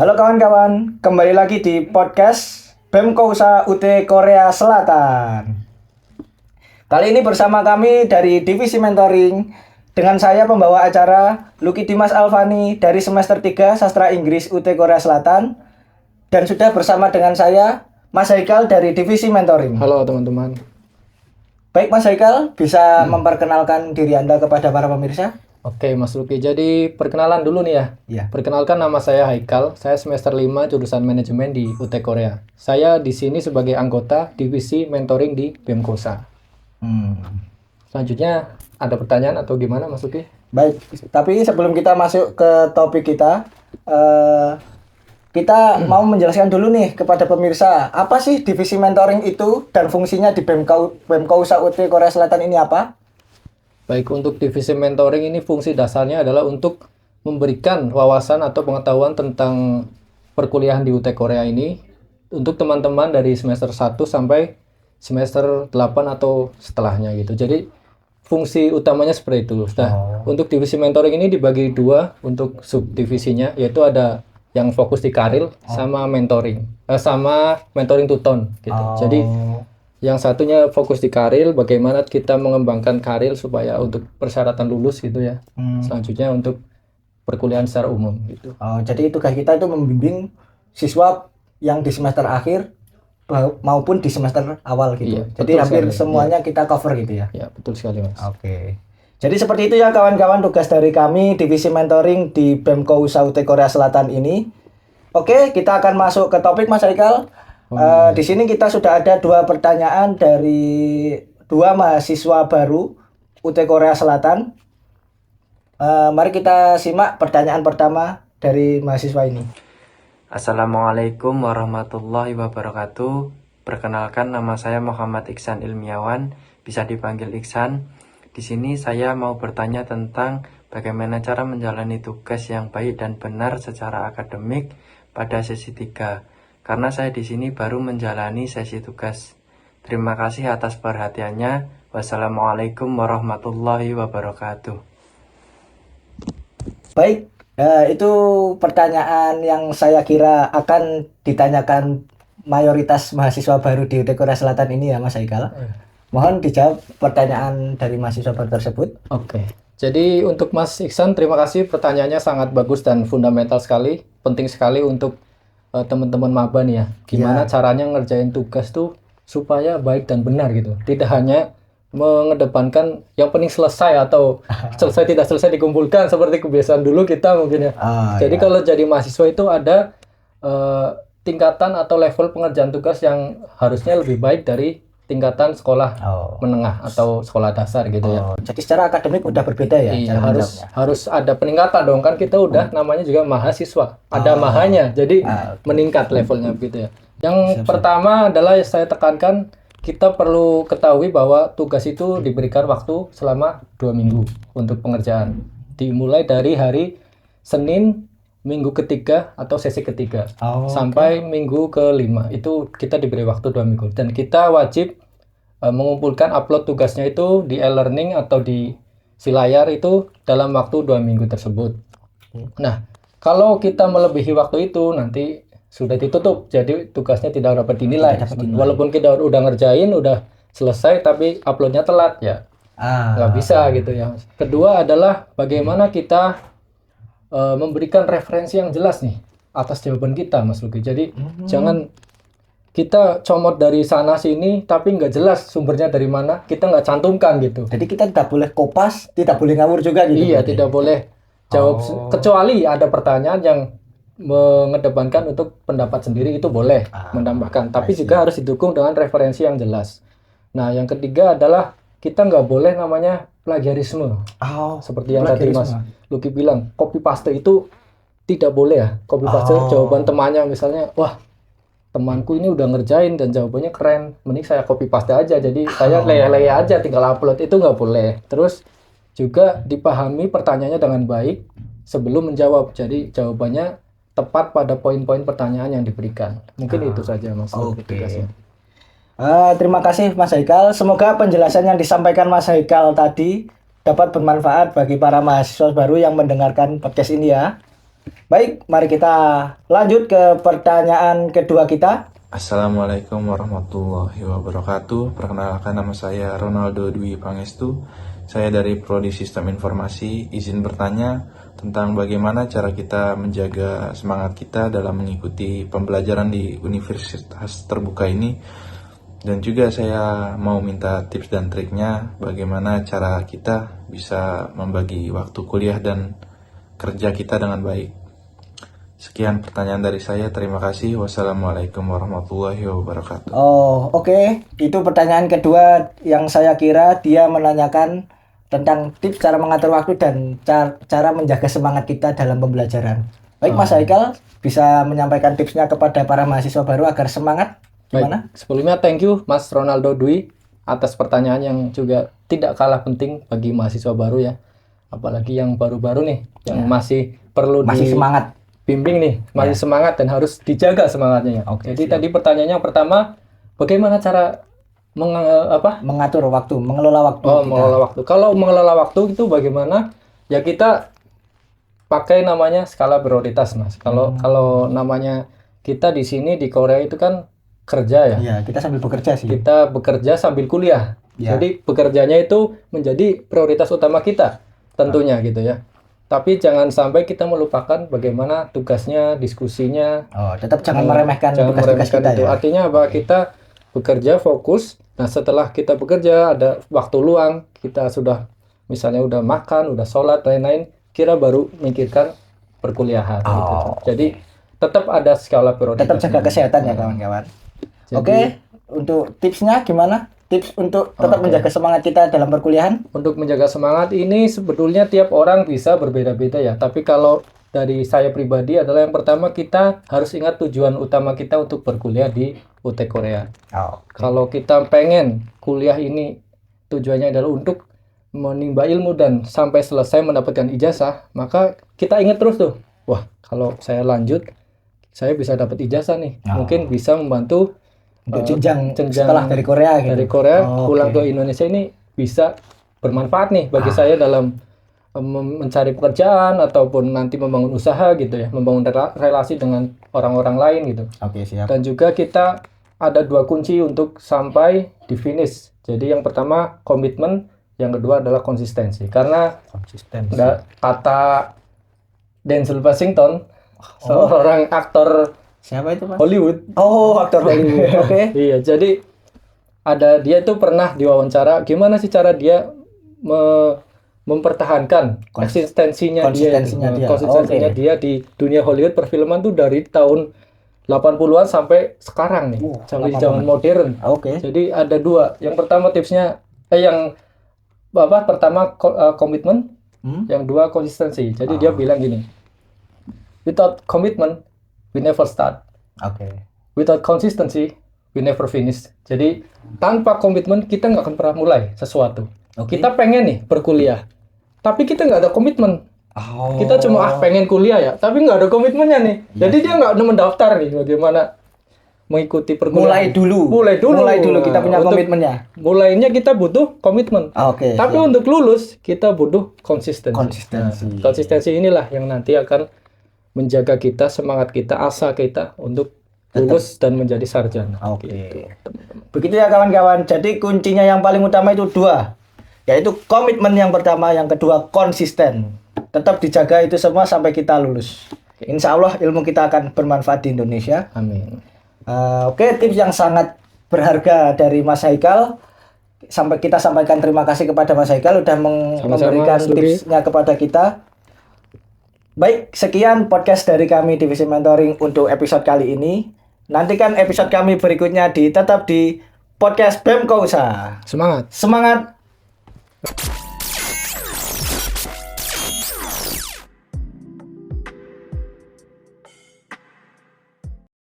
Halo kawan-kawan, kembali lagi di podcast BEM Kousa UT Korea Selatan. Kali ini bersama kami dari Divisi Mentoring dengan saya pembawa acara Lucky Dimas Alfani dari semester 3 Sastra Inggris UT Korea Selatan dan sudah bersama dengan saya Mas Haikal dari Divisi Mentoring. Halo teman-teman. Baik Mas Haikal, bisa memperkenalkan diri Anda kepada para pemirsa? Oke Mas Luki, jadi perkenalan dulu nih ya. Iya. Perkenalkan, nama saya Haikal, saya semester 5 jurusan manajemen di UT Korea. Saya di sini sebagai anggota divisi mentoring di BEM Kosa. Selanjutnya ada pertanyaan atau gimana Mas Luki? Baik, tapi sebelum kita masuk ke topik kita, kita mau menjelaskan dulu nih kepada pemirsa, apa sih divisi mentoring itu dan fungsinya di BEM Kousa UT Korea Selatan ini apa? Baik, untuk divisi mentoring ini fungsi dasarnya adalah untuk memberikan wawasan atau pengetahuan tentang perkuliahan di UT Korea ini untuk teman-teman dari semester 1 sampai semester 8 atau setelahnya gitu. Jadi fungsi utamanya seperti itu. Nah, untuk divisi mentoring ini dibagi dua untuk subdivisinya, yaitu ada yang fokus di karir sama mentoring, sama mentoring tuton gitu. Jadi yang satunya fokus di karir, bagaimana kita mengembangkan karir supaya untuk persyaratan lulus gitu ya. Selanjutnya untuk perkuliahan secara umum gitu. Jadi tugas kita itu membimbing siswa yang di semester akhir maupun di semester awal gitu. Iya, Jadi betul hampir sekali. semuanya kita cover gitu ya. Ya, betul sekali Mas. Oke. Jadi seperti itu ya kawan-kawan tugas dari kami divisi mentoring di BEM Kousa UT Korea Selatan ini. Oke, kita akan masuk ke topik Mas Haikal. Di sini kita sudah ada dua pertanyaan dari dua mahasiswa baru UT Korea Selatan. Mari kita simak pertanyaan pertama dari mahasiswa ini. Assalamualaikum warahmatullahi wabarakatuh. Perkenalkan, nama saya Muhammad Iksan Ilmiawan, bisa dipanggil Iksan. Di sini saya mau bertanya tentang bagaimana cara menjalani tugas yang baik dan benar secara akademik pada sesi 3. Karena saya di sini baru menjalani sesi tugas. Terima kasih atas perhatiannya. Wassalamualaikum warahmatullahi wabarakatuh. Baik, itu pertanyaan yang saya kira akan ditanyakan mayoritas mahasiswa baru di UT Korea Selatan ini ya Mas Haikal. Mohon dijawab pertanyaan dari mahasiswa baru tersebut. Oke. Jadi untuk Mas Iksan, terima kasih, pertanyaannya sangat bagus dan fundamental sekali, penting sekali untuk teman-teman maba nih ya. Gimana caranya ngerjain tugas tuh supaya baik dan benar gitu. Tidak hanya mengedepankan yang penting selesai atau selesai tidak selesai dikumpulkan seperti kebiasaan dulu kita mungkin ya. Jadi kalau jadi mahasiswa itu ada tingkatan atau level pengerjaan tugas yang harusnya lebih baik dari tingkatan sekolah menengah atau sekolah dasar gitu ya. Jadi secara akademik udah berbeda ya? Iya, harus ada peningkatan dong, kan kita udah namanya juga mahasiswa, ada mahanya, jadi meningkat levelnya gitu ya. Yang pertama adalah saya tekankan, kita perlu ketahui bahwa tugas itu diberikan waktu selama 2 minggu untuk pengerjaan, dimulai dari hari Senin minggu ketiga atau sesi ketiga sampai minggu ke-5, itu kita diberi waktu 2 minggu dan kita wajib mengumpulkan upload tugasnya itu di e-learning atau di Silayar itu dalam waktu 2 minggu tersebut. Nah, kalau kita melebihi waktu itu nanti sudah ditutup, jadi tugasnya tidak dapat dinilai. Walaupun kita udah ngerjain, udah selesai, tapi uploadnya telat ya, nggak bisa gitu ya. Kedua adalah bagaimana kita memberikan referensi yang jelas nih atas jawaban kita, Mas Luki. Jadi jangan kita comot dari sana sini tapi nggak jelas sumbernya dari mana, kita nggak cantumkan gitu. Jadi kita tidak boleh kopas, tidak boleh ngawur juga gitu. Iya, tidak boleh jawab kecuali ada pertanyaan yang mengedepankan untuk pendapat sendiri, itu boleh menambahkan, tapi juga harus didukung dengan referensi yang jelas. Nah, yang ketiga adalah kita nggak boleh namanya plagiarisme. Seperti yang tadi Mas Luki bilang, copy paste itu tidak boleh ya. Copy paste jawaban temannya, misalnya, wah temanku ini udah ngerjain dan jawabannya keren, mending saya copy paste aja, jadi saya leye-leye aja tinggal upload, itu nggak boleh. Terus juga dipahami pertanyaannya dengan baik sebelum menjawab, jadi jawabannya tepat pada poin-poin pertanyaan yang diberikan. Mungkin itu saja Mas. Terima kasih Mas Haikal, semoga penjelasan yang disampaikan Mas Haikal tadi dapat bermanfaat bagi para mahasiswa baru yang mendengarkan podcast ini ya. Baik, mari kita lanjut ke pertanyaan kedua kita. Assalamualaikum warahmatullahi wabarakatuh. Perkenalkan, nama saya Ronaldo Dwi Pangestu. Saya dari Prodi Sistem Informasi. Izin bertanya tentang bagaimana cara kita menjaga semangat kita dalam mengikuti pembelajaran di universitas terbuka ini. Dan juga saya mau minta tips dan triknya bagaimana cara kita bisa membagi waktu kuliah dan kerja kita dengan baik. Sekian pertanyaan dari saya. Terima kasih. Wassalamualaikum warahmatullahi wabarakatuh. Oh, oke. Itu pertanyaan kedua yang saya kira dia menanyakan tentang tips cara mengatur waktu dan cara menjaga semangat kita dalam pembelajaran. Baik, Mas Haikal bisa menyampaikan tipsnya kepada para mahasiswa baru agar semangat. Gimana? Baik, sebelumnya thank you Mas Ronaldo Dwi atas pertanyaan yang juga tidak kalah penting bagi mahasiswa baru ya. Apalagi yang baru-baru nih, yang masih perlu semangat. Bimbing nih, masih semangat dan harus dijaga semangatnya ya. Jadi tadi pertanyaannya yang pertama, bagaimana cara mengatur waktu, mengelola waktu. Mengelola waktu. Kalau mengelola waktu itu bagaimana? Ya kita pakai namanya skala prioritas, Mas. Kalau namanya kita di sini di Korea itu kan kerja ya. Iya, kita sambil bekerja sih. Kita bekerja sambil kuliah. Ya. Jadi bekerjanya itu menjadi prioritas utama kita tentunya gitu ya. Tapi jangan sampai kita melupakan bagaimana tugasnya, diskusinya. Tetap jangan meremehkan tugas-tugas kita itu. ya. Artinya bahwa kita bekerja fokus. Nah, setelah kita bekerja ada waktu luang, kita sudah misalnya udah makan, udah sholat, lain-lain, kira baru mikirkan perkuliahan. Gitu. Jadi tetap ada skala prioritas. Tetap jaga kesehatan ya kawan-kawan. Oke, untuk tipsnya gimana? Tips untuk tetap menjaga semangat kita dalam perkuliahan? Untuk menjaga semangat ini sebetulnya tiap orang bisa berbeda-beda ya. Tapi kalau dari saya pribadi adalah yang pertama kita harus ingat tujuan utama kita untuk berkuliah di UT Korea. Kalau kita pengen kuliah ini tujuannya adalah untuk menimba ilmu dan sampai selesai mendapatkan ijazah, maka kita ingat terus tuh. Wah, kalau saya lanjut, saya bisa dapat ijazah nih. Mungkin bisa membantu untuk jenjang setelah dari Korea gitu. Dari Korea pulang ke Indonesia ini bisa bermanfaat nih bagi saya dalam mencari pekerjaan ataupun nanti membangun usaha gitu ya, membangun relasi dengan orang-orang lain gitu. Oke, siap. Dan juga kita ada 2 kunci untuk sampai di finish. Jadi yang pertama komitmen, yang kedua adalah konsistensi. Karena kata Denzel Washington, seorang aktor siapa itu, Mas? Hollywood. Aktor Hollywood. Oke. Iya, jadi dia itu pernah diwawancara gimana sih cara dia mempertahankan konsistensinya dia di dunia Hollywood perfilman tuh dari tahun 80-an sampai sekarang nih. Sampai zaman modern. Jadi ada 2. Yang pertama tipsnya pertama komitmen, yang 2 konsistensi. Jadi dia bilang gini. Without commitment we never start. Without consistency, we never finish. Jadi tanpa komitmen kita nggak akan pernah mulai sesuatu. Kita pengen nih berkuliah, tapi kita nggak ada komitmen. Kita cuma pengen kuliah ya, tapi nggak ada komitmennya nih. Jadi dia nggak mendaftar nih bagaimana mengikuti perkuliahan. Mulai dulu kita punya komitmennya. Mulainya kita butuh komitmen. Tapi untuk lulus kita butuh konsistensi. Konsistensi inilah yang nanti akan menjaga kita, semangat kita, asa kita untuk lulus dan menjadi sarjana. Begitu ya kawan-kawan. Jadi kuncinya yang paling utama itu 2, yaitu komitmen yang pertama, yang kedua konsisten. Tetap dijaga itu semua sampai kita lulus. Insya Allah ilmu kita akan bermanfaat di Indonesia. Amin. Tips yang sangat berharga dari Mas Haikal. Kita sampaikan terima kasih kepada Mas Haikal sudah memberikan tipsnya kepada kita. Baik, sekian podcast dari kami Divisi Mentoring untuk episode kali ini. Nantikan episode kami berikutnya tetap di podcast BEM Kousa. Semangat. Semangat.